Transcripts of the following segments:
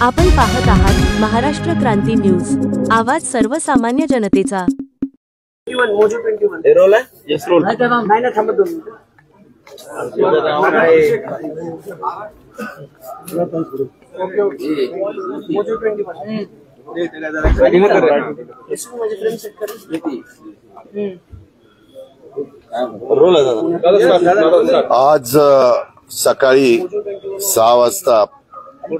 आपण पाहत आहात महाराष्ट्र क्रांती न्यूज, आवाज सर्वसामान्य जनतेचा। 21 रोल है, यस रोल नाही ना थांबत 2 मिनिटं। ओके ओके मोजू 21 दे त्याला जरा आधी मत कर इसको माझे फ्रेम सेट कर रोल आहे। आज सकाळी 6 वाजता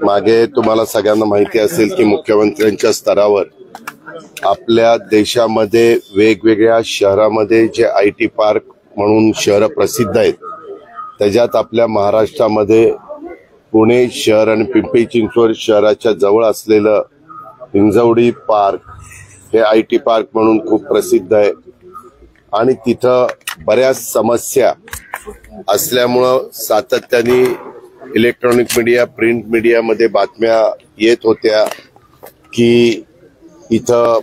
मागे तुम्हाला सगळ्यांना माहिती असेल की मुख्यमंत्र्यांच्या स्तरावर आपल्या देशामध्ये वेगवेगळ्या शहरामध्ये जे आयटी पार्क म्हणून शहर प्रसिद्ध आहेत, त्याच्यात आपल्या महाराष्ट्रामध्ये पुणे शहर आणि पिंपरी चिंचवड शहराच्या जवळ असलेलं हिंजवडी पार्क हे आयटी पार्क म्हणून खूप प्रसिद्ध आहे आणि तिथं बऱ्याच समस्या असल्यामुळं सातत्याने इलेक्ट्रॉनिक मीडिया, प्रिंट मीडियामध्ये बातम्या येत होत्या की इथं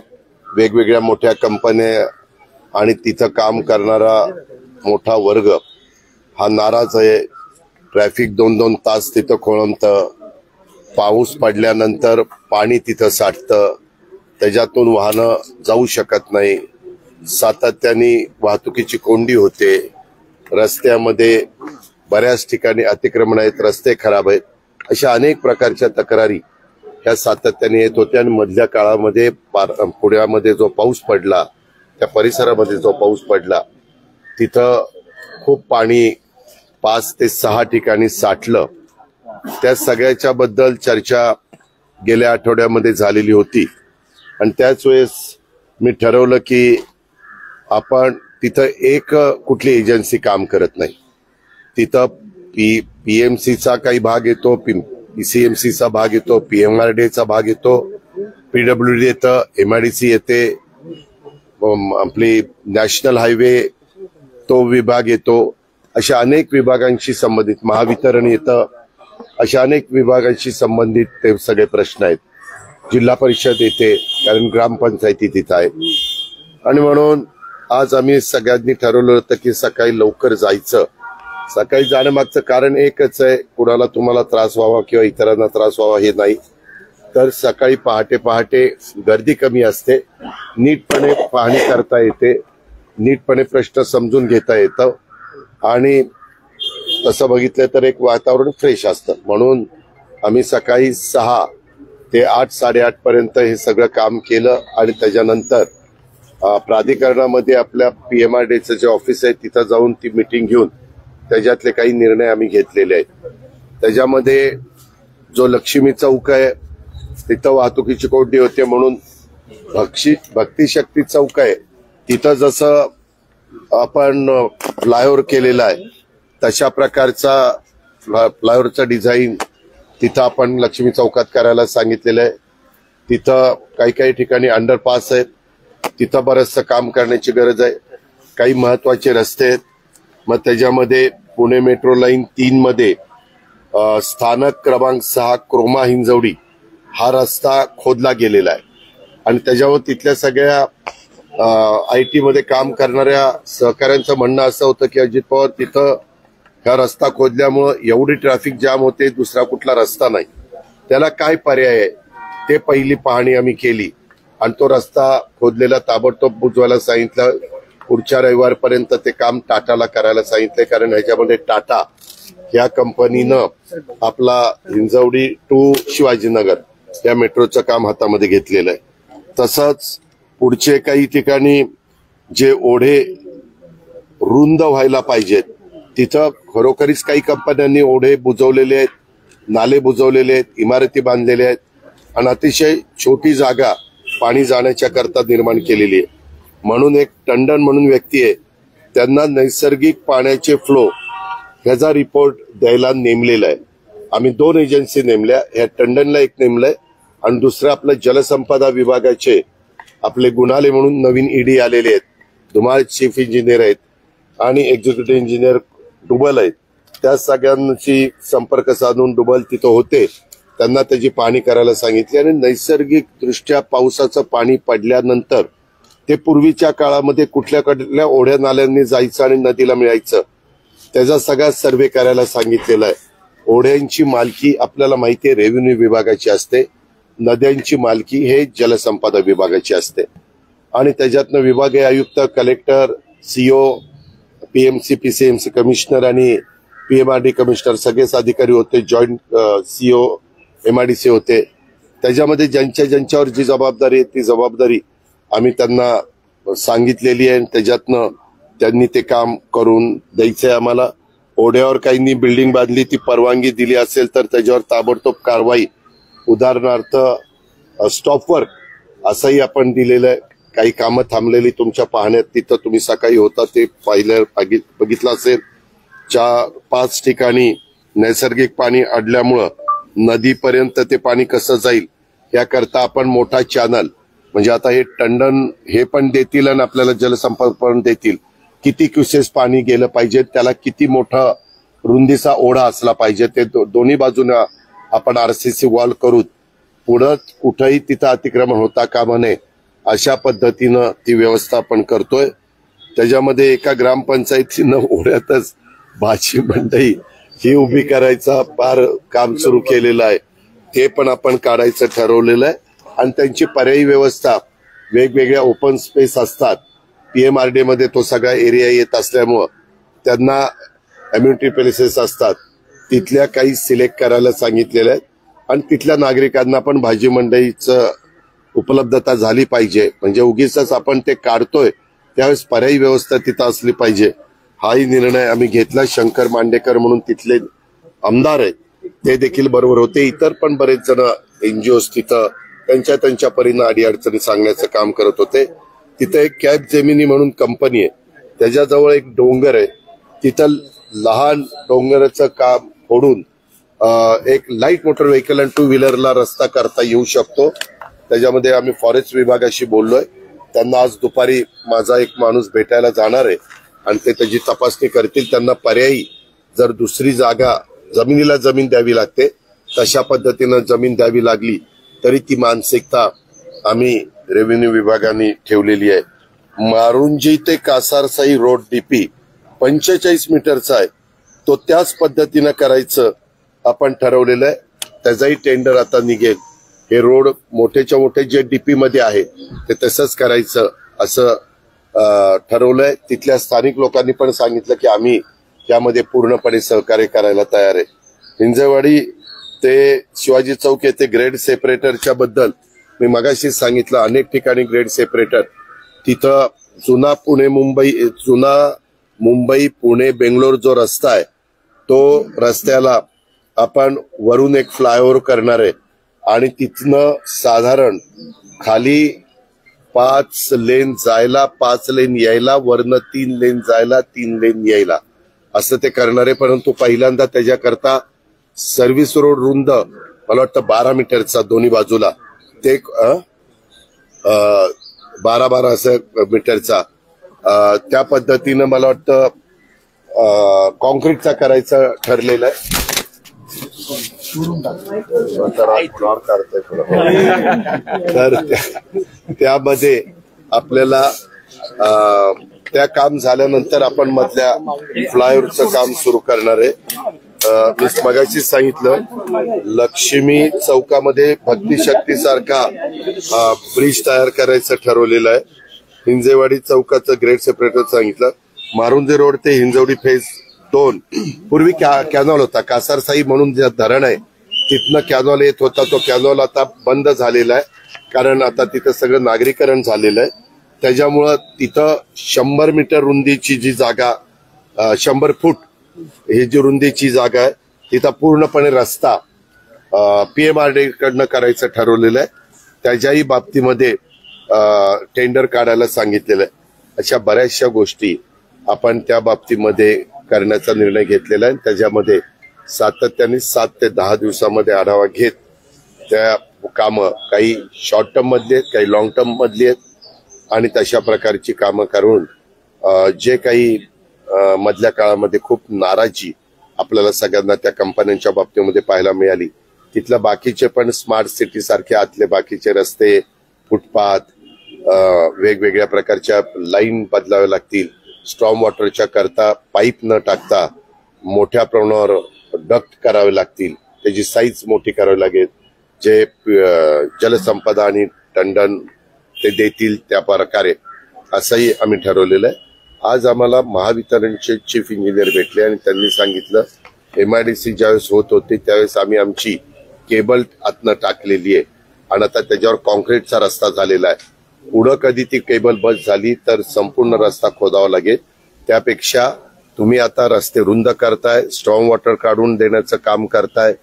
वेगवेगळ्या मोठ्या कंपन्या आणि तिथं काम करणारा मोठा वर्ग हा नाराज आहे। ट्रॅफिक 2-2 तास तिथं खोळंबतं, पाऊस पडल्यानंतर पाणी तिथं साठतं, त्याच्यातून वाहनं जाऊ शकत नाही, सातत्याने वाहतुकीची कोंडी होते, रस्त्यामध्ये बऱ्याच ठिकाणी अतिक्रमण आहेत, रस्ते खराब आहेत, अशा अनेक प्रकारच्या तक्रारी ह्या सातत्याने येत होत्या। आणि मधल्या काळामध्ये पुण्यामध्ये जो पाऊस पडला, त्या परिसरामध्ये जो पाऊस पडला तिथं खूप पाणी 5 ते 6 ठिकाणी साठलं। त्या सगळ्याच्या बद्दल चर्चा गेल्या आठवड्यामध्ये झालेली होती आणि त्याच वेळेस मी ठरवलं की आपण तिथं एक कुठली एजन्सी काम करत नाही, तिथं पीएमसीचा काही भाग येतो, पीसीएमसीचा भाग येतो, पीएमआरडीचा भाग येतो, पीडब्ल्यूडी येतं, एमआयडीसी येते, आपली नॅशनल हायवे तो विभाग येतो, अशा अनेक विभागांशी संबंधित महावितरण येतं, अशा अनेक विभागांशी संबंधित ते सगळे प्रश्न आहेत। जिल्हा परिषद येते कारण ग्रामपंचायती तिथं आहे आणि म्हणून आज आम्ही सगळ्यांनी ठरवलं होतं की सकाळी लवकर जायचं। सकाळी जाण्यामागचं कारण एकच आहे, कुणाला तुम्हाला त्रास व्हावा किंवा इतरांना त्रास व्हावा हे नाही, तर सकाळी पहाटे गर्दी कमी असते, नीटपणे पाहणी करता येते, नीटपणे प्रश्न समजून घेता येतं आणि तसं बघितलं तर एक वातावरण फ्रेश असतं। म्हणून आम्ही सकाळी 6 ते 8-8:30 पर्यंत हे सगळं काम केलं आणि त्याच्यानंतर प्राधिकरणामध्ये आपल्या पीएमआरडीचं जे ऑफिस आहे तिथं जाऊन ती मीटिंग घेऊन त्याच्यातले काही निर्णय आम्ही घेतलेले आहेत। त्याच्यामध्ये जो लक्ष्मी चौक आहे तिथं वाहतुकीची कोंडी होते म्हणून भक्तिशक्ती चौक आहे तिथं जसं आपण फ्लायओव्हर केलेला आहे तशा प्रकारचा फ्लायओव्हरचा डिझाईन तिथं आपण लक्ष्मी चौकात करायला सांगितलेलं आहे। तिथं काही ठिकाणी अंडरपास आहेत, तिथं बरंचसं काम करण्याची गरज आहे। काही महत्वाचे रस्ते आहेत, मग त्याच्यामध्ये पुणे मेट्रो लाईन 3 मध्ये स्थानक क्रमांक 6 क्रोमा हिंजवडी हा रस्ता खोदला गेलेला आहे आणि त्याच्यावर तिथल्या सगळ्या आयटी मध्ये काम करणाऱ्या सहकाऱ्यांचं म्हणणं असं होतं की अजित पवार तिथं हा रस्ता खोदल्यामुळं एवढी ट्रॅफिक जाम होते, दुसरा कुठला रस्ता नाही, त्याला काय पर्याय आहे ते पहिली पाहणी आम्ही केली आणि तो रस्ता खोदलेला ताबडतोब बुजवायला सांगितलं। पुढच्या रविवारपर्यंत ते काम टाटाला करायला सांगितलंय कारण ह्याच्यामध्ये टाटा या कंपनीनं आपला हिंजवडी टू शिवाजीनगर या मेट्रोचं काम हातामध्ये घेतलेलं आहे। तसंच पुढचे काही ठिकाणी जे ओढे रुंद व्हायला पाहिजेत तिथं खरोखरीच काही कंपन्यांनी ओढे बुजवलेले आहेत, नाले बुजवलेले आहेत, इमारती बांधलेल्या आहेत आणि अतिशय छोटी जागा पाणी जाण्याच्या करता निर्माण केलेली आहे। म्हणून एक टंडन म्हणून व्यक्ती आहे, त्यांना नैसर्गिक पाण्याचे फ्लो ह्याचा रिपोर्ट द्यायला नेमलेला आहे। आम्ही 2 एजन्सी नेमल्या, ह्या टंडनला एक नेमलंय आणि दुसरं आपलं जलसंपदा विभागाचे आपले गुणाले म्हणून नवीन ईडी आलेले आहेत, धुमाळ चीफ इंजिनियर आहेत आणि एक्झिक्युटिव्ह इंजिनियर डुबल आहेत, त्या सगळ्यांशी संपर्क साधून डुबल तिथं होते, त्यांना त्याची पाहणी करायला सांगितली आणि नैसर्गिक दृष्ट्या पावसाचं पाणी पडल्यानंतर ते पूर्वीच्या काळामध्ये कुठल्या ओढ्या नाल्यांनी जायचं आणि नदीला मिळायचं त्याचा सगळा सर्वे करायला सांगितलेला आहे। ओढ्यांची मालकी आपल्याला माहिती आहे रेव्हेन्यू विभागाची असते, नद्यांची मालकी हे जलसंपदा विभागाची असते आणि त्याच्यातनं विभागीय आयुक्त, collector, CO, PMC, PCMC commissioner आणि पीएमआरडी कमिशनर सगळेच अधिकारी होते, जॉईंट सीओ, एमआरडीसी होते. त्याच्यामध्ये ज्यांच्यावर जी जबाबदारी आहे ती जबाबदारी आम्ही त्यांना सांगितलेली आहे. त्याच्यातनं त्यांनी ते काम करून द्यायचंय आम्हाला. ओढ्यावर काहींनी बिल्डिंग बांधली, ती परवानगी दिली असेल तर त्याच्यावर ताबडतोब कारवाई, उदाहरणार्थ स्टॉप वर्क असंही आपण दिलेलं आहे. काही कामं थांबलेली तुमच्या पाहण्यात तिथं तुम्ही सकाळी होता ते बघितलं असेल. 4-5 ठिकाणी नैसर्गिक पाणी अडल्यामुळं नदीपर्यंत ते पाणी कसं जाईल याकरता आपण मोठा चॅनल, म्हणजे आता हे टंडन हे पण देतील आणि आपल्याला जलसंपदा पण देतील, किती क्युसेस पाणी गेलं पाहिजे, त्याला किती मोठा रुंदीचा ओढा असला पाहिजे, ते दोन्ही बाजूने आपण आरसीसी वॉल करू, पुढं कुठंही तिथं अतिक्रमण होता कामा नये अशा पद्धतीनं ती व्यवस्था आपण करतोय. त्याच्यामध्ये एका ग्रामपंचायतीनं ओढ्यातच भाजी मंडई ही उभी करायचा फार काम सुरू केलेलं आहे, ते पण आपण काढायचं ठरवलेलं आहे. आणि त्यांची पर्यायी व्यवस्था, वेगवेगळ्या ओपन स्पेस असतात, पीएमआरडी मध्ये तो सगळा एरिया येत असल्यामुळं त्यांना अम्युनिटी प्लेसेस असतात, तिथल्या काही सिलेक्ट करायला सांगितलेल्या आहेत. आणि तिथल्या नागरिकांना पण भाजी मंडईचं उपलब्धता झाली पाहिजे, म्हणजे उगीच आपण ते काढतोय त्यावेळेस पर्यायी व्यवस्था तिथं असली पाहिजे, हाही निर्णय आम्ही घेतला. शंकर मांडेकर म्हणून तिथले आमदार आहेत, ते देखील बरोबर होते. इतर पण बरेच जण एनजीओ तिथं त्यांच्या परीनं अडीअडचणी सांगण्याचं काम करत होते. तिथं एक कॅब जेमिनी म्हणून कंपनी आहे, त्याच्याजवळ एक डोंगर आहे, तिथं लहान डोंगराचं काम फोडून एक लाईट मोटर व्हेकल आणि 2 व्हीलरला रस्ता करता येऊ शकतो. त्याच्यामध्ये आम्ही फॉरेस्ट विभागाशी बोललोय, त्यांना आज दुपारी माझा एक माणूस भेटायला जाणार आहे आणि ते त्याची तपासणी करतील. त्यांना पर्यायी जर दुसरी जागा, जमिनीला जमीन द्यावी लागते, तशा पद्धतीनं जमीन द्यावी लागली तरी ती मानसिकता आम्ही रेव्हेन्यू विभागाने ठेवलेली आहे. मारुंजी ते कासारसाई रोड डीपी 45 मीटरचा आहे, तो त्याच पद्धतीनं करायचं आपण ठरवलेलं आहे. त्याचाही टेंडर आता निघेल. हे रोड मोठेच्या मोठे जे डीपी मध्ये आहे ते तसंच करायचं असं ठरवलंय. तिथल्या स्थानिक लोकांनी पण सांगितलं की आम्ही यामध्ये पूर्णपणे सहकार्य करायला तयार आहे. हिंजवाडी ते शिवाजी चौक येथे ग्रेड सेपरेटरच्या बद्दल मी मगाशीच सांगितलं, अनेक ठिकाणी ग्रेड सेपरेटर, तिथं जुना मुंबई पुणे बेंगलोर जो रस्ता आहे तो रस्त्याला आपण वरून एक फ्लायओव्हर करणार आहे आणि तिथनं साधारण खाली 5 लेन जायला, 5 लेन यायला, वरनं 3 लेन जायला, 3 लेन यायला असं ते करणार आहे. परंतु पहिल्यांदा त्याच्याकरता सर्व्हिस रोड रुंद मला वाटतं 12 मीटरचा दोन्ही बाजूला, ते 12-12 असं मीटरचा, त्या पद्धतीनं मला वाटतं कॉन्क्रीटचा करायचं ठरलेलं आहे. तर त्यामध्ये आपल्याला त्या काम झाल्यानंतर आपण मधल्या फ्लायओव्हरचं काम सुरू करणार आहे. मी मगाशी सांगितलं, लक्ष्मी चौकामध्ये भक्ती शक्ती सारखा ब्रिज तयार करायचं ठरवलेलं आहे. हिंजेवाडी चौकाचं ग्रेड सेपरेटर सांगितलं. मारुंजे रोड ते हिंजवडी फेज 2 पूर्वी कॅनॉल होता, कासारसाई म्हणून जे धरण आहे तिथनं कॅनॉल येत होता, तो कॅनॉल आता बंद झालेला आहे, कारण आता तिथं सगळं नागरीकरण झालेलं आहे. त्याच्यामुळं तिथं 100 मीटर रुंदीची जी जागा, 100 फूट ही जी रुंदीची जागा आहे तिथं पूर्णपणे रस्ता पीएमआरडी कडनं करायचं ठरवलेलं आहे. त्याच्याही बाबतीमध्ये टेंडर काढायला सांगितलेलं आहे. अशा बऱ्याचशा गोष्टी आपण त्या बाबतीमध्ये करण्याचा निर्णय घेतलेला आहे. त्याच्यामध्ये सातत्याने 7 ते 10 दिवसामध्ये आढावा घेत त्या कामं, काही शॉर्ट टर्म मधली आहेत, काही लॉंग टर्म मधली आहेत, आणि तशा प्रकारची कामं करून जे काही मधल्या काळामध्ये खूप नाराजी आपल्याला सगळ्यांना त्या कंपन्यांच्या बाबतीमध्ये पाहायला मिळाली, तिथल्या बाकीचे पण स्मार्ट सिटी सारखे आतले बाकीचे रस्ते, फुटपाथ, वेगवेगळ्या प्रकारच्या लाईन बदलाव्या लागतील. स्ट्रॉम वॉटरच्या करता पाईप न टाकता मोठ्या प्रमाणावर डक्ट करावे लागतील, त्याची साईज मोठी करावी लागेल, जे जलसंपदा आणि टंडन ते देतील त्या प्रकारे असंही आम्ही ठरवलेलं आहे. आज आम्हाला महावितरणचे चीफ इंजिनियर भेटले आणि त्यांनी सांगितलं MIDC ज्यावेळेस होत होते त्यावेळेस आम्ही आमची केबल आतनं टाकलेली आहे आणि आता त्याच्यावर कॉन्क्रीटचा रस्ता झालेला आहे. पुढं कधी ती केबल बस झाली तर संपूर्ण रस्ता खोदावा लागेल. त्यापेक्षा तुम्ही आता रस्ते रुंद करताय, स्ट्रॉंग वॉटर काढून देण्याचं काम करताय,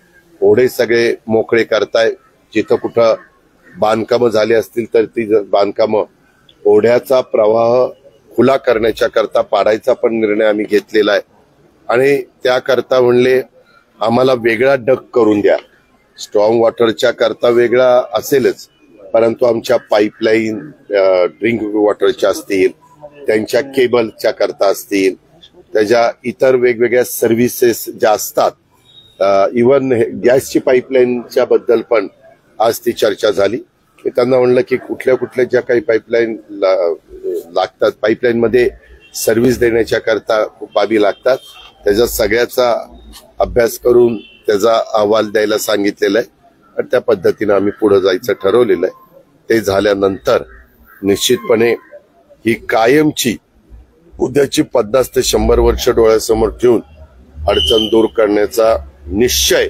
ओढे सगळे मोकळे करताय. जिथं कुठं बांधकामं झाली असतील तर ती बांधकामं ओढ्याचा प्रवाह खुला करण्याच्या करता पाडायचा पण निर्णय आम्ही घेतलेला आहे. आणि त्याकरता म्हणले आम्हाला वेगळा डक करून द्या. स्ट्रॉंग वॉटरच्या करता वेगळा असेलच, परंतु आमच्या पाईपलाईन ड्रिंक वॉटरच्या असतील, त्यांच्या केबलच्या करता असतील, त्याच्या इतर वेगवेगळ्या सर्व्हिसेस ज्या असतात, इव्हन गॅसची पाईपलाईनच्या बद्दल पण आज ती चर्चा झाली. मी त्यांना म्हणलं की कुठल्या ज्या काही पाईपलाईन लागतात, पाईपलाईन मध्ये सर्व्हिस देण्याच्या करता बाबी लागतात, त्याच्या सगळ्याचा अभ्यास करून त्याचा अहवाल द्यायला सांगितलेला आहे आणि त्या पद्धतीने आम्ही पुढे जायचं ठरवलेलं आहे. ते झाल्यानंतर निश्चितपणे ही कायमची उद्याची 50 ते 100 वर्ष डोळ्यासमोर ठेवून अडचण दूर करण्याचा निश्चय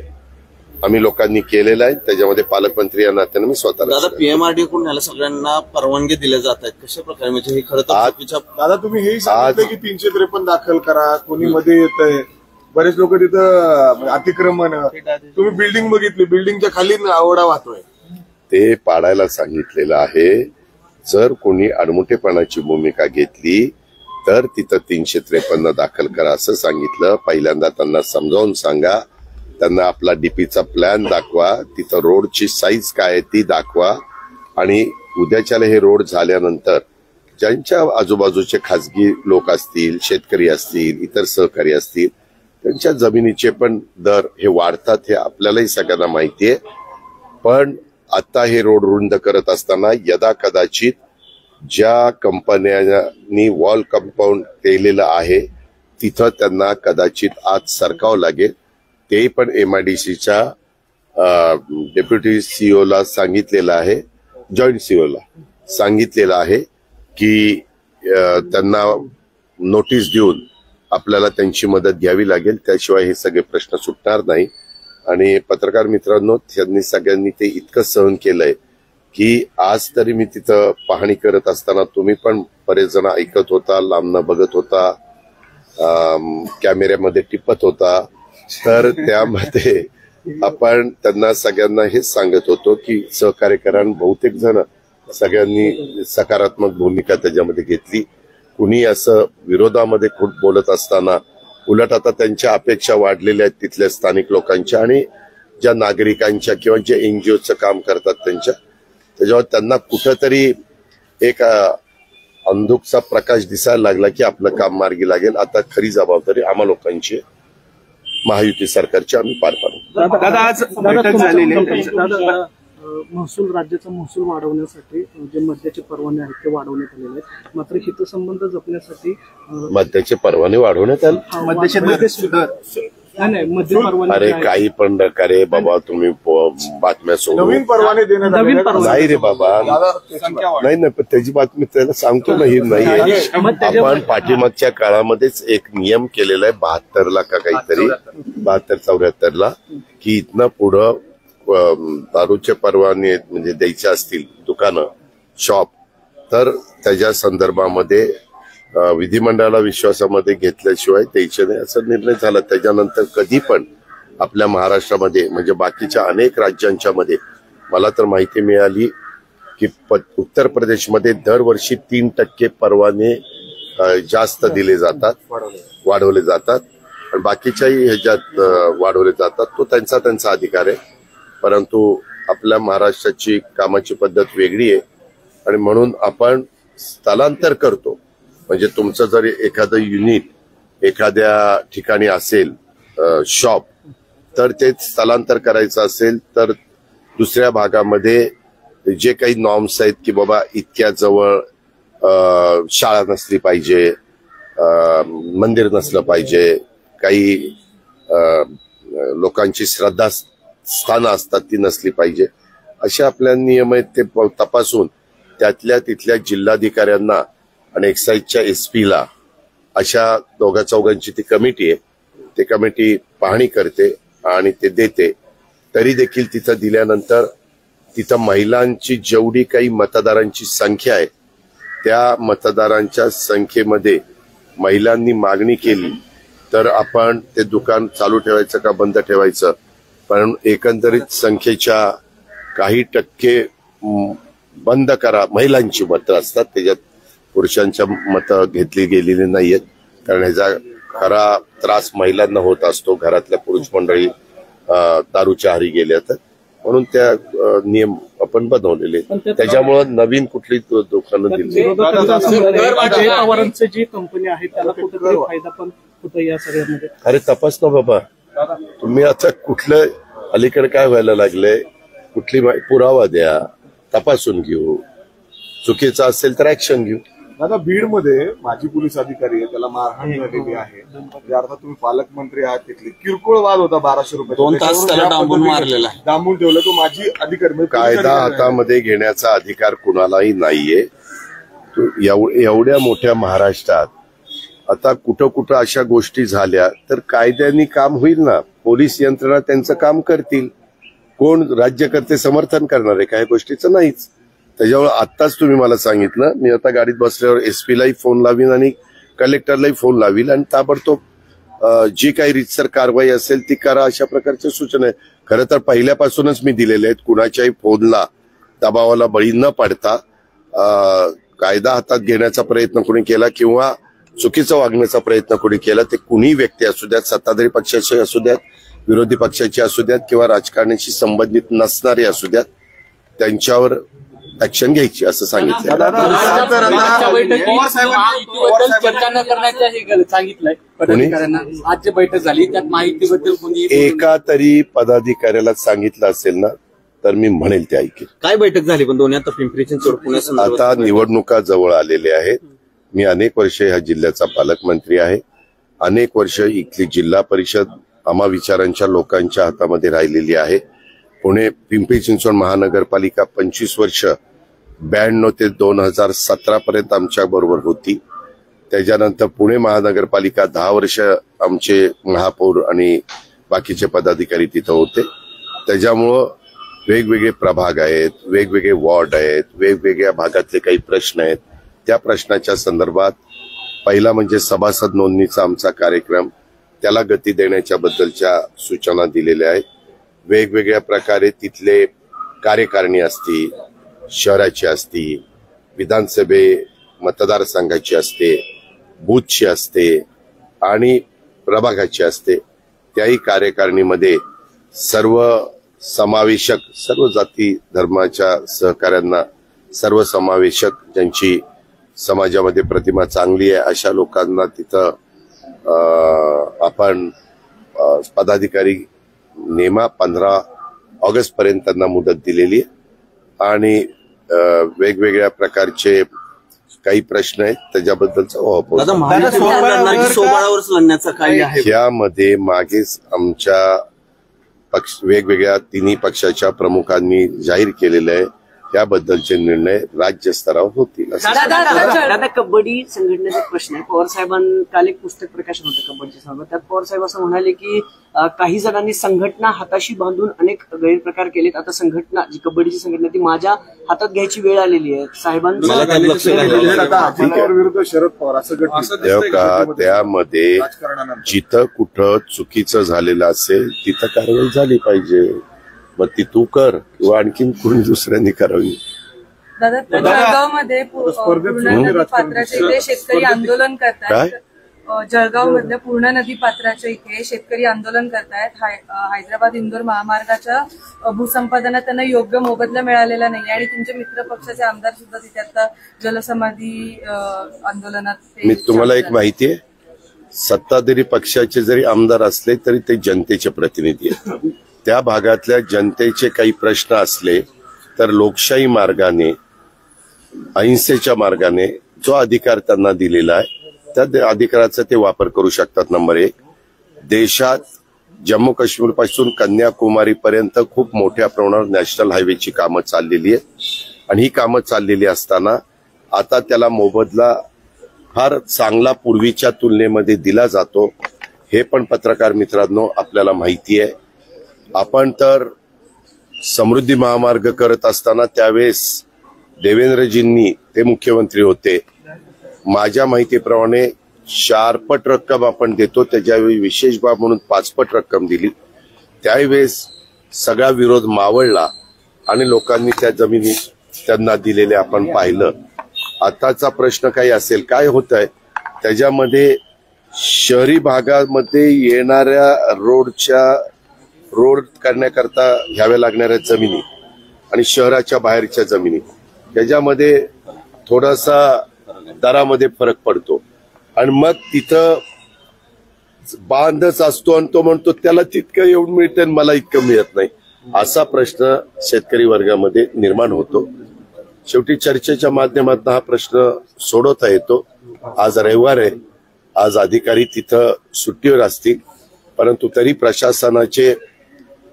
आम्ही लोकांनी केलेला आहे. त्याच्यामध्ये पालकमंत्री या नात्याने मी स्वतःला दादा PMRD कडून याला सगळ्यांना परवानगी दिल्या जात आहेत, कशा प्रकारे म्हणजे हे खरं तर दादा तुम्ही हेही सांगितलं की 353 दाखल करा, कोणी मध्ये येत आहे, बरेच लोक तिथं अतिक्रमण, तुम्ही बिल्डिंग बघितली, बिल्डिंगच्या खाली ओढा वाहतोय, ते पाडायला सांगितलेलं आहे. जर कोणी अडमुठेपणाची भूमिका घेतली तर तिथं 353 दाखल करा असं सांगितलं. पहिल्यांदा त्यांना समजावून सांगा, त्यांना आपला डीपीचा प्लॅन दाखवा, तिथं रोडची साईज काय आहे ती दाखवा आणि उद्याच्याला हे रोड झाल्यानंतर ज्यांच्या आजूबाजूचे खासगी लोक असतील, शेतकरी असतील, इतर सहकारी असतील, त्यांच्या जमिनीचे पण दर हे वाढतात, हे आपल्यालाही सगळ्यांना माहिती आहे. पण आता हे रोड रुंद करत असताना यदा कदाचित ज्या कंपन्यांनी वॉल कंपाऊंड केलेलं आहे तिथं त्यांना कदाचित आज सरकावं लागेल. ते पण MIDCच्या डेप्युटी CEO ला सांगितलेलं आहे, जॉईंट CEO ला सांगितलेलं आहे की त्यांना नोटीस देऊन आपल्याला त्यांची मदत घ्यावी लागेल, त्याशिवाय हे सगळे प्रश्न सुटणार नाही. आणि पत्रकार मित्रांनो, त्यांनी सगळ्यांनी ते इतकं सहन केलंय की आज तरी मी तिथं पाहणी करत असताना तुम्ही पण बरेच जण ऐकत होता, लांबनं बघत होता, कॅमेऱ्यामध्ये टिपत होता. तर त्यामध्ये आपण त्यांना सगळ्यांना हेच सांगत होतो की सहकार्य करा. बहुतेक जण सगळ्यांनी सकारात्मक भूमिका त्याच्यामध्ये घेतली. कुणी असं विरोधामध्ये खूप बोलत असताना उलट आता त्यांच्या अपेक्षा वाढलेल्या आहेत तिथल्या स्थानिक लोकांच्या आणि ज्या नागरिकांच्या किंवा जे NGOचं काम करतात त्यांच्या, त्याच्यावर त्यांना कुठंतरी एक अंधुकचा प्रकाश दिसायला लागला की आपलं काम मार्गी लागेल. आता खरी जबाबदारी आम्हा लोकांची, महायुती सरकारची, आम्ही पार पाडू. दादा आज बैठक झालेली महसूल, राज्याचा महसूल वाढवण्यासाठी जे मद्याचे परवाने आहेत ते वाढवण्यात आलेले आहेत, मात्र हितसंबंध जपण्यासाठी मद्याचे परवाने वाढवण्यात आले. अरे काही पण नकारे बाबा, तुम्ही बातम्या सोडून नवीन परवाने देण्यात नाही रे बाबा, नाही पण त्याची बातमी त्याला सांगतो ना ही नाहीये. आपण पाठीमागच्या काळामध्येच एक नियम केलेला आहे 72 का काहीतरी, 72-74 ला, की इथनं पुढं दारूचे परवाने म्हणजे द्यायचे असतील दुकानं, शॉप, तर त्याच्या संदर्भामध्ये विधिमंडळाला विश्वासामध्ये घेतल्याशिवाय द्यायचे नाही असा निर्णय झाला. त्याच्यानंतर कधी पण आपल्या महाराष्ट्रामध्ये म्हणजे बाकीच्या अनेक राज्यांच्या मध्ये मला तर माहिती मिळाली की उत्तर प्रदेशमध्ये दरवर्षी 3% परवाने जास्त दिले जातात, वाढवले जातात, आणि बाकीच्याही ह्याच्यात वाढवले जातात. तो त्यांचा अधिकार आहे. परंतु आपल्या महाराष्ट्राची कामाची पद्धत वेगळी आहे आणि म्हणून आपण स्थलांतर करतो. म्हणजे तुमचं जर एखादं युनिट एखाद्या ठिकाणी असेल, शॉप, तर ते स्थलांतर करायचं असेल तर दुसऱ्या भागामध्ये जे काही नॉर्म्स आहेत की बाबा इतक्या जवळ शाळा नसली पाहिजे, मंदिर नसलं पाहिजे, काही लोकांची श्रद्धास्थानं असतात ती नसली पाहिजे. असे आपल्या नियम आहेत ते तपासून त्यातल्या तिथल्या जिल्हाधिकाऱ्यांना आणि एक्साईजच्या SP ला अशा दोघा चौघांची ती कमिटी आहे, ती कमिटी पाहणी करते आणि ते देते. तरी देखील तिथं दिल्यानंतर तिथं महिलांची जेवढी काही मतदारांची संख्या आहे त्या मतदारांच्या संख्येमध्ये महिलांनी मागणी केली तर आपण ते दुकान चालू ठेवायचं का बंद ठेवायचं. पण एकंदरीत संख्येच्या काही टक्के बंद करा. महिलांची मतं असतात, त्याच्यात पुरुषांच्या मतं घेतली गेलेली नाहीयेत, कारण ह्याचा खरा त्रास महिलांना होत असतो. घरातल्या पुरुष मंडळी दारूच्या आहारी गेल्या तर म्हणून त्या नियम आपण बनवलेले. त्याच्यामुळं नवीन कुठली दुकानं दिली. पवारांची जी कंपनी आहे त्याला कुठेतरी फायदा पण होतो या सगळ्यामध्ये. अरे तपास ना बाबा, तुम्ही आता कुठलं अलीकडे काय व्हायला लागलंय, कुठली पुरावा द्या, तपासून घेऊ, चुकीचं असेल तर ऍक्शन घेऊ. दादा, बीडमध्ये माजी पोलीस अधिकारी आहे, त्याला मारहाण झालेली आहे. अर्थात तुम्ही पालकमंत्री आहात, तिथले किरकोळ वाद होता 1200 रुपये, 2 तास त्याला डांबून मारलेला आहे, डांबून ठेवलं. तो माजी अधिकारी, कायदा हातामध्ये घेण्याचा अधिकार कुणालाही नाहीये. एवढ्या मोठ्या महाराष्ट्रात आता कुठं कुठं अशा गोष्टी झाल्या तर कायद्याने काम होईल ना. पोलीस यंत्रणा त्यांचं काम करतील. कोण राज्यकर्ते समर्थन करणार आहे? काही गोष्टीचं नाहीच. त्याच्यामुळे आत्ताच तुम्ही मला सांगितलं, मी आता गाडीत बसल्यावर SP लाही फोन लावीन आणि कलेक्टरलाही फोन लावील आणि ताबडतोब जी काही रीतसर कारवाई असेल ती करा, अशा प्रकारच्या सूचना आहे. खरं तर पहिल्यापासूनच मी दिलेल्या आहेत. कुणाच्याही फोनला दबावाला बळी न पडता कायदा हातात घेण्याचा प्रयत्न कोणी केला किंवा चुकीचं वागण्याचा प्रयत्न कोणी केला, ते कुणी व्यक्ती असू द्यात, सत्ताधारी पक्षाचे असू द्यात, विरोधी पक्षाचे असू द्यात किंवा राजकारणाशी संबंधित नसणारे असू द्यात, त्यांच्यावर ऍक्शन घ्यायची असं सांगितलं. चर्चा न करण्याचं सांगितलंय पदाधिकाऱ्यांना. आज जी बैठक झाली त्यात माहितीबद्दल एका तरी पदाधिकाऱ्याला सांगितलं असेल ना तर मी म्हणेल ते ऐकेल. काय बैठक झाली पण दोन्ही आता पिंपरी चिंचवड पुण्यात आता निवडणुका जवळ आलेल्या आहेत. मी अनेक वर्ष ह्या जिल्ह्याचा पालकमंत्री आहे. अनेक वर्ष इथली जिल्हा परिषद आम्हा विचारांच्या लोकांच्या हातामध्ये राहिलेली आहे. पुणे पिंपरी चिंचवड महानगरपालिका 25 वर्ष 92 ते 2017 पर्यंत आमच्या बरोबर होती. त्याच्यानंतर पुणे महानगरपालिका 10 वर्ष आमचे महापौर आणि बाकीचे पदाधिकारी तिथं होते. त्याच्यामुळं वेगवेगळे प्रभाग आहेत, वेगवेगळे वॉर्ड आहेत, वेगवेगळ्या भागातले काही प्रश्न आहेत. त्या प्रश्नाच्या संदर्भात पहिला म्हणजे सभासद नोंदणीचा आमचा कार्यक्रम, त्याला गती देण्याच्या बद्दलच्या सूचना दिलेल्या आहेत. वेगवेगळ्या प्रकारे तिथले कार्यकारिणी असती, शहराची असती, विधानसभे मतदारसंघाची असते, बूथची असते आणि प्रभागाची असते. त्याही कार्यकारिणीमध्ये सर्व समावेशक, सर्व जाती धर्माच्या सहकाऱ्यांना सर्वसमावेशक, ज्यांची समाजामध्ये प्रतिमा चांगली आहे अशा लोकांना तिथं आपण पदाधिकारी नेमा. 15 ऑगस्ट पर्यंत त्यांना मुदत दिलेली आहे आणि वेगवेगळ्या प्रकारचे काही प्रश्न आहेत त्याच्याबद्दलचा सोबळावरच लढण्याचा काही आहे. यामध्ये मागेच आमच्या वेगवेगळ्या तिन्ही पक्षाच्या प्रमुखांनी जाहीर केलेलं आहे. त्याबद्दलचे निर्णय राज्यस्तरावर होतील. दादा, कबड्डी संघटनेचा प्रश्न आहे. पवार साहेबांनी काल एक पुस्तक प्रकाशन होतं कबड्डीच्या संदर्भात. त्यात पवार साहेब असं म्हणाले की काही जणांनी संघटना हाताशी बांधून अनेक गैरप्रकार केलेत. आता संघटना, जी कबड्डीची संघटना, ती माझ्या हातात घ्यायची वेळ आलेली आहे. साहेबांनी शरद पवार असं त्यामध्ये जिथं कुठं चुकीचं झालेलं असेल तिथं कारवाई झाली पाहिजे. मग ती तू कर किंवा आणखीन कोणी दुसऱ्यांनी करावी. दादा, जळगावमध्ये पूर्णा नदी पात्राच्या इथे शेतकरी आंदोलन करतायत. जळगाव मधल्या पूर्णा नदी पात्राच्या इथे शेतकरी आंदोलन करतायत. हैदराबाद इंदोर महामार्गाच्या भूसंपादनात त्यांना योग्य मोबदला मिळालेला नाही आणि तुमचे मित्र पक्षाचे आमदार सुद्धा तिथे आता जलसमाधी आंदोलनात. मी तुम्हाला एक माहिती आहे, सत्ताधारी पक्षाचे जरी आमदार असले तरी ते जनतेचे प्रतिनिधी आहेत. त्या भागातल्या जनतेचे काही प्रश्न असले तर लोकशाही मार्गाने, अहिंसेच्या मार्गाने जो अधिकार त्यांना दिलेला आहे त्या अधिकाराचा ते वापर करू शकतात. नंबर 1, देशात जम्मू काश्मीर पासून कन्याकुमारी पर्यंत खूप मोठ्या प्रमाणावर नॅशनल हायवेची कामं चाललेली आहेत आणि ही कामं चाललेली असताना आता त्याला मोबदला फार चांगला पूर्वीच्या तुलनेमध्ये दिला जातो, हे पण पत्रकार मित्रांनो आपल्याला माहिती आहे. आपण तर समृद्धी महामार्ग करत असताना त्यावेळेस देवेंद्रजींनी, ते मुख्यमंत्री होते, माझ्या माहितीप्रमाणे 4 पट रक्कम आपण देतो, त्याच्यावेळी विशेष बाब म्हणून 5 पट रक्कम दिली. त्यावेळेस सगळा विरोध मावळला आणि लोकांनी त्या जमिनी त्यांना दिलेले आपण पाहिलं. आताचा प्रश्न काही असेल, काय होत आहे त्याच्यामध्ये शहरी भागामध्ये येणाऱ्या रोड करण्याकरता घ्याव्या लागणाऱ्या जमिनी आणि शहराच्या बाहेरच्या जमिनी त्याच्यामध्ये थोडासा दरामध्ये फरक पडतो आणि मग तिथं बांधच असतो आणि तो म्हणतो त्याला तितकं येऊन मिळतं आणि मला इतकं मिळत नाही, असा प्रश्न शेतकरी वर्गामध्ये निर्माण होतो. शेवटी चर्चेच्या माध्यमातून हा प्रश्न सोडवता येतो. आज रविवार आहे, आज अधिकारी तिथं सुट्टीवर असतील, परंतु तरी प्रशासनाचे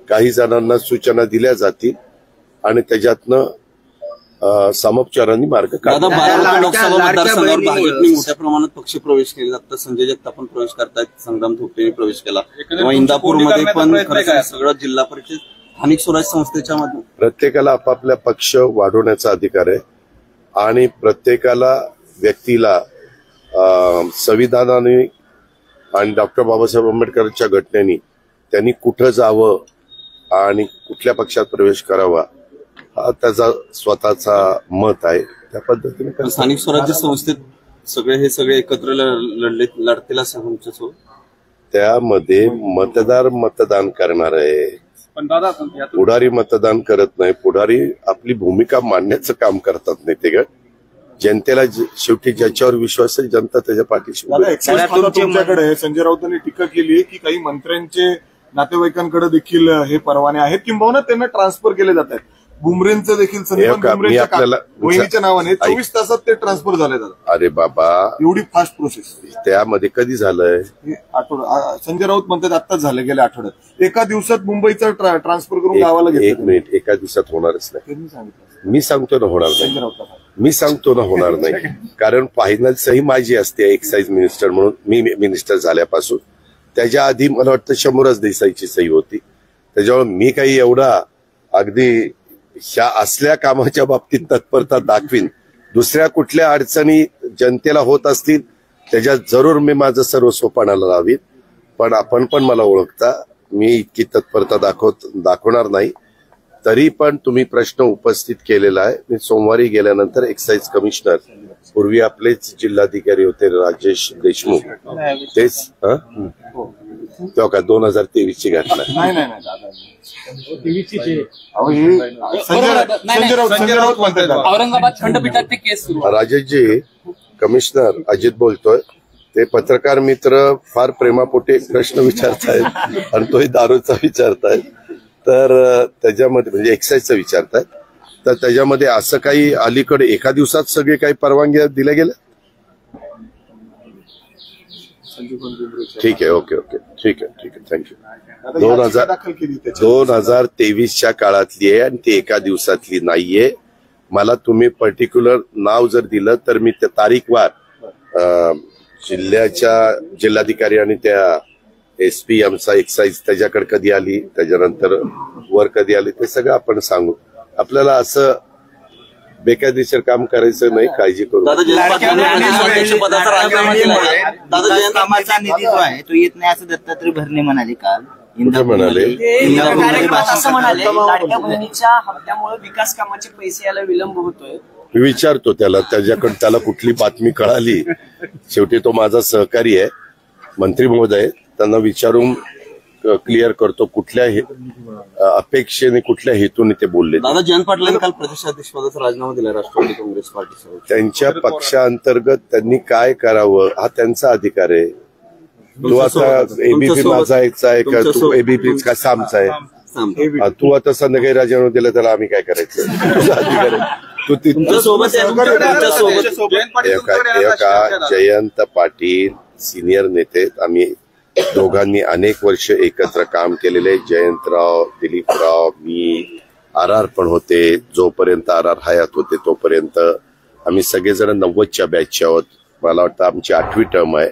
काही जणांना सूचना दिल्या जातील आणि त्याच्यातनं समोपचारांनी मार्ग दादा, बारामती लोकसभा मतदारसंघावर भाजपने मोठ्या प्रमाणात पक्ष प्रवेश केले. आता संजय जगताप पण प्रवेश करतायत, संग्राम थोपटेने प्रवेश केला, किंवा इंदापूरमध्ये पण सगळं जिल्हा परिषद स्थानिक स्वराज्य संस्थेच्या माध्यमातून प्रत्येकाला आपापल्या पक्ष वाढवण्याचा अधिकार आहे आणि प्रत्येकाला व्यक्तीला संविधानाने आणि डॉक्टर बाबासाहेब आंबेडकरच्या घटनेने त्यांनी कुठं जावं आणि कुठल्या पक्षात प्रवेश करावा हा त्याचा स्वतःचा मत आहे. त्या पद्धतीने स्थानिक स्वराज्य संस्थेत हे सगळे एकत्र लढतील असं तुमच्यासोबत. त्यामध्ये मतदार मतदान करणार आहे, पण दादा पुढारी मतदान करत नाही. पुढारी आपली भूमिका मांडण्याचं काम करतात नेते गट. जनतेला शेवटी ज्याच्यावर विश्वास आहे जनता त्याच्या पाठीशी. तुमच्याकडे संजय राऊतांनी टीका केली की काही मंत्र्यांचे नातेवाईकांकडे देखील हे परवाने आहेत किंबहुना त्यांना ट्रान्सफर केले जात आहेत. बुमरेंचं देखील वहिनीच्या नावाने 24 तासात ते ट्रान्सफर झाले जातात. अरे बाबा, एवढी फास्ट प्रोसेस त्यामध्ये कधी झालंय? संजय राऊत म्हणतात आत्ताच झालं, गेल्या आठवड्यात. एका दिवसात मुंबईचा ट्रान्सफर करून गावाला घेतलं. एक मिनिट, एका दिवसात होणारच नाही. मी सांगतो ना होणार नाही, मी सांगतो ना होणार नाही. कारण फायनल सही माझी असते एक्साईज मिनिस्टर म्हणून. मी मिनिस्टर झाल्यापासून त्याच्या आधी मला वाटतं 100 देसाईची सही होती. त्याच्यामुळे मी काही एवढा अगदी ह्या असल्या कामाच्या बाबतीत तत्परता दाखवीन. दुसऱ्या कुठल्या अडचणी जनतेला होत असतील त्याच्यात जरूर मी माझं सर्वस्व पणाला लावीन. पण आपण पण मला ओळखता, मी इतकी तत्परता दाखवणार नाही. तरी पण तुम्ही प्रश्न उपस्थित केलेला आहे. मी सोमवारी गेल्यानंतर एक्साईज कमिशनर, पूर्वी आपलेच जिल्हाधिकारी होते राजेश देशमुख, तेच तेव्हा का 2023ची घटना औरंगाबाद खंडपीठात ते केस सुरू. राजेशजी, कमिशनर अजित बोलतोय. ते पत्रकार मित्र फार प्रेमापोटी प्रश्न विचारतायत आणि तोही दारूचा विचारतायत. तर त्याच्यामध्ये म्हणजे एक्साईजचा विचारतायत. तर त्याच्यामध्ये असं काही अलीकडे एका दिवसात सगळे काही परवानग्या दिल्या गेल्या? ठीक आहे, ओके ओके, ठीक आहे, थँक्यू. 2023च्या काळातली आहे आणि ती एका दिवसातली नाहीये. मला तुम्ही पर्टिक्युलर नाव जर दिलं तर मी त्या तारीखवार जिल्हाधिकारी आणि त्या SP आमचा एक्साईज त्याच्याकडे कधी आली, त्याच्यानंतर वर कधी आली, ते सगळं आपण सांगू. आपल्याला असं बेकायदेशीर काम करायचं नाही, काळजी करू. कामाचा निधी जो आहे तो येत नाही असं दत्तात्रय भरणे म्हणाले काल. म्हणाले असं म्हणाले लाडक्या बहिणीच्या हप्त्यामुळे विकास कामाचे पैसे यायला विलंब होतोय. मी विचारतो त्याला कुठली बातमी कळाली. शेवटी तो माझा सहकारी आहे, मंत्री महोदय, त्यांना विचारून क्लिअर करतो कुठल्या अपेक्षेने कुठल्या हेतूने ते बोलले. दादा, जयंत पाटलांनी काल प्रदेशाध्यक्षपदाचा राजीनामा दिला राष्ट्रवादी काँग्रेस पार्टीसह. त्यांच्या पक्षांतर्गत त्यांनी काय करावं हा त्यांचा अधिकार आहे. तू आता एबीपी माझा एकचा आहे का, तू एबीपी कसा आमचा आहे? तू आता संध्याकाळी राजीनामा दिला तर आम्ही काय करायचं? तुझा अधिकार आहे. तू जयंत पाटील सिनियर नेते, आम्ही दोघांनी अनेक वर्ष एकत्र काम केलेले. जयंतराव, दिलीपराव, मी, RR पण होते. जोपर्यंत RR हयात होते तोपर्यंत आम्ही सगळेजण 90च्या बॅचचे आहोत. मला वाटतं आमची 8वी टर्म आहे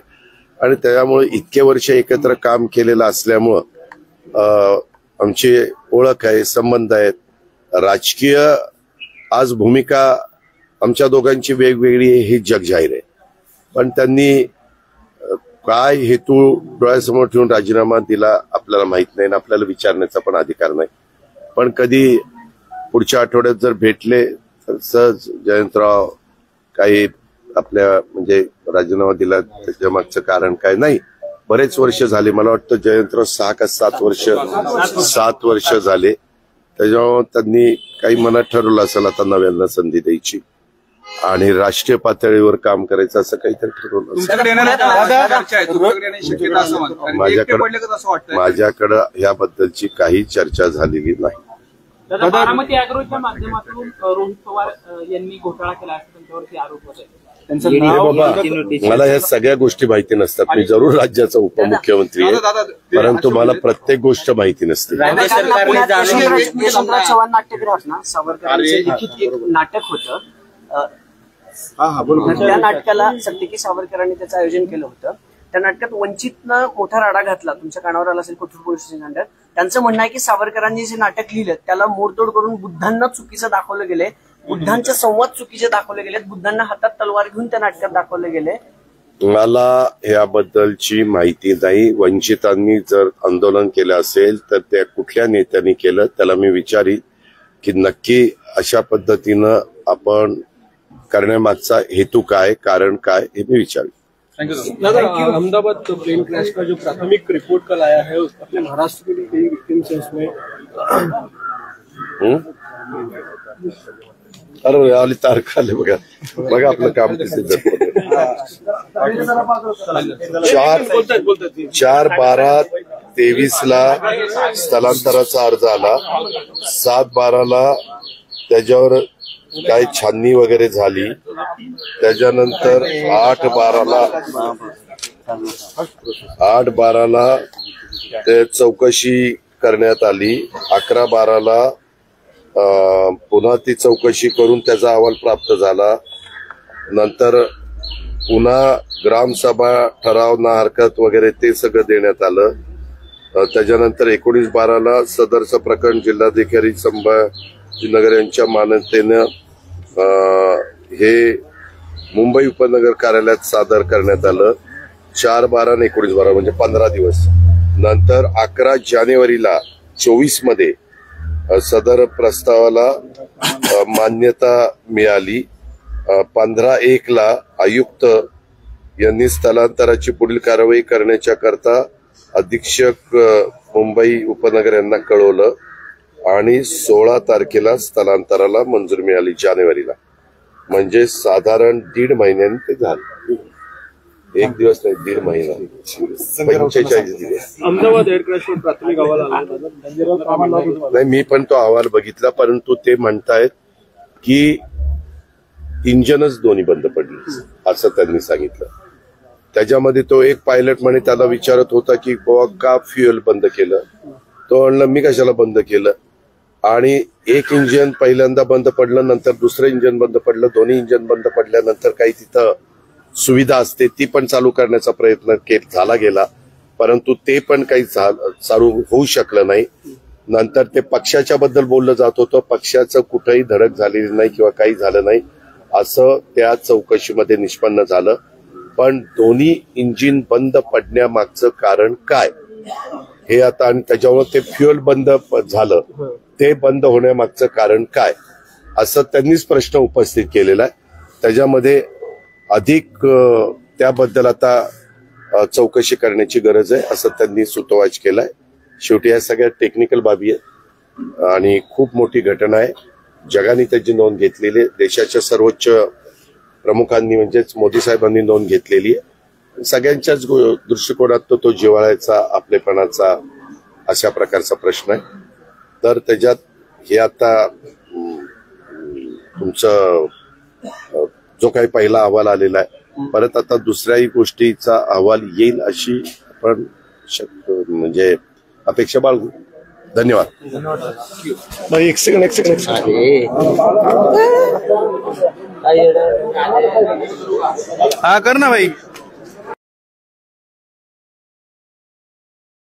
आणि त्यामुळे इतके वर्ष एकत्र काम केलेलं असल्यामुळं आमची ओळख आहे, संबंध आहेत. राजकीय आज भूमिका आमच्या दोघांची वेगवेगळी आहे हे जग जाहीर आहे. पण त्यांनी काय हेतू डोळ्यासमोर ठेवून राजीनामा दिला आपल्याला माहित नाही आणि आपल्याला विचारण्याचा पण अधिकार नाही. पण कधी पुढच्या आठवड्यात जर भेटले तर सहज जयंतराव काही आपल्या म्हणजे राजीनामा दिला त्याच्या मागचं कारण काय नाही. बरेच वर्ष झाले, मला वाटतं जयंतराव 6 का 7 वर्ष झाले. त्याच्यामुळे त्यांनी काही मनात ठरवलं असेल आता नव्यानं संधी द्यायची आणि राष्ट्रीय पातळीवर काम करायचं असं काहीतरी ठरवलं असेल. माझ्याकडं याबद्दलची काही चर्चा झालेली नाही. बारामती अॅग्रोच्या माध्यमातून रोहित पवार यांनी घोटाळा केला असं त्यांच्यावरती आरोप होते. मला या सगळ्या गोष्टी माहिती नसतात. मी जरूर राज्याचा उपमुख्यमंत्री आहे, परंतु मला प्रत्येक गोष्ट माहिती नसते. यशवंतराव चव्हाण नाट्यगृहात ना सावरकरांचे लिखित एक नाटक होतं. त्या नाटकाला सत्तेकी सावरकरांनी त्याचं आयोजन केलं होतं. त्या नाटकात वंचितनं मोठा राडा घातला. तुमच्या कानावर आला असेल कोथरूड पोलीस स्टेशन अंडर. त्यांचं म्हणणं आहे की सावरकरांनी जे नाटक लिहिलं त्याला मोडतोड करून बुद्धांना चुकीचं दाखवलं गेले, बुद्धांचे संवाद चुकीचे दाखवले गेलेत, बुद्धांना हातात तलवार घेऊन त्या नाटकात दाखवले गेले. मला याबद्दलची माहिती नाही. वंचितांनी जर आंदोलन केलं असेल तर त्या कुठल्या नेत्यांनी केलं त्याला मी विचारीन की नक्की अशा पद्धतीनं आपण करण्यामागचा हेतू काय, कारण काय हे मी विचारीन. अहमदाबाद प्लेन क्रैश का जो प्राथमिक रिपोर्ट कल आया है अपने महाराष्ट्र के लिए कई विक्टिम्स हैं उसमें. अरे आली तारखा आले बघा बघा आपलं काम कसं जातं. 4/12/23 स्थलांतराचा अर्ज आला. 7/12 त्याच्यावर काही छाननी वगैरे झाली. त्याच्यानंतर 8/12 ते चौकशी करण्यात आली. 11/12 पुन्हा ती चौकशी करून त्याचा अहवाल प्राप्त झाला. नंतर पुन्हा ग्रामसभा ठराव ना हरकत वगैरे ते सगळं देण्यात आलं. त्याच्यानंतर 19/12 सदरचं प्रकरण जिल्हाधिकारी संभाजीनगर यांच्या मान्यतेनं हे मुंबई उपनगर कार्यालयात सादर करण्यात आलं. 4/12 आणि 19/12 म्हणजे 15 दिवस. नंतर 11 जानेवारीला 24 मध्ये सदर प्रस्तावाला मान्यता मिळाली. 15/1 आयुक्त यांनी स्थलांतराची पुढील कारवाई करण्याच्या करता अधीक्षक मुंबई उपनगर यांना कळवलं आणि 16 तारखेला स्थलांतराला मंजुरी मिळाली जानेवारीला. म्हणजे साधारण 1.5 महिन्यांनी ते झालं. 1 दिवस नाही 1.5 महिना 45 दिवस. अहमदाबाद एअर क्रॅशवर प्राथमिक अहवाल आला नाही. मी पण तो अहवाल बघितला, परंतु ते म्हणतायत की इंजनच दोन्ही बंद पडली असं त्यांनी सांगितलं. त्याच्यामध्ये तो एक पायलट म्हणे त्याला विचारत होता की बाबा का फ्युएल बंद केलं. तो म्हणलं मी कशाला बंद केलं. आणि एक इंजिन पहिल्यांदा बंद पडलं, नंतर दुसरं इंजिन बंद पडलं. दोन्ही इंजिन बंद पडल्यानंतर काही तिथं सुविधा असते ती पण चालू करण्याचा प्रयत्न झाला गेला, परंतु ते पण काही चालू होऊ शकलं नाही. नंतर ते पक्षाच्या बद्दल बोललं जात होतं. पक्षाचं कुठेही धडक झालेली नाही किंवा काही झालं नाही असं त्या चौकशीमध्ये निष्पन्न झालं. पण दोन्ही इंजिन बंद पडण्यामागचं कारण काय हे आता, आणि त्याच्यामुळे ते फ्युएल बंद झालं ते बंद होण्यामागचं कारण काय असं त्यांनीच प्रश्न उपस्थित केलेला आहे. त्याच्यामध्ये अधिक त्याबद्दल आता चौकशी करण्याची गरज आहे असं त्यांनी सुतोवाच केलाय. शेवटी या सगळ्या टेक्निकल बाबी आहेत आणि खूप मोठी घटना आहे. जगाने त्याची नोंद घेतलेली आहे. देशाच्या सर्वोच्च प्रमुखांनी म्हणजेच मोदी साहेबांनी नोंद घेतलेली आहे. सगळ्यांच्याच दृष्टिकोनात तो जिव्हाळ्याचा आपलेपणाचा अशा प्रकारचा प्रश्न आहे. तर त्याच्यात हे आता तुमचं जो काही पहिला अहवाल आलेला आहे, परत आता दुसऱ्याही गोष्टीचा अहवाल येईल अशी आपण म्हणजे अपेक्षा बाळगू. धन्यवाद. एक सेकंड. हा कर ना भाई.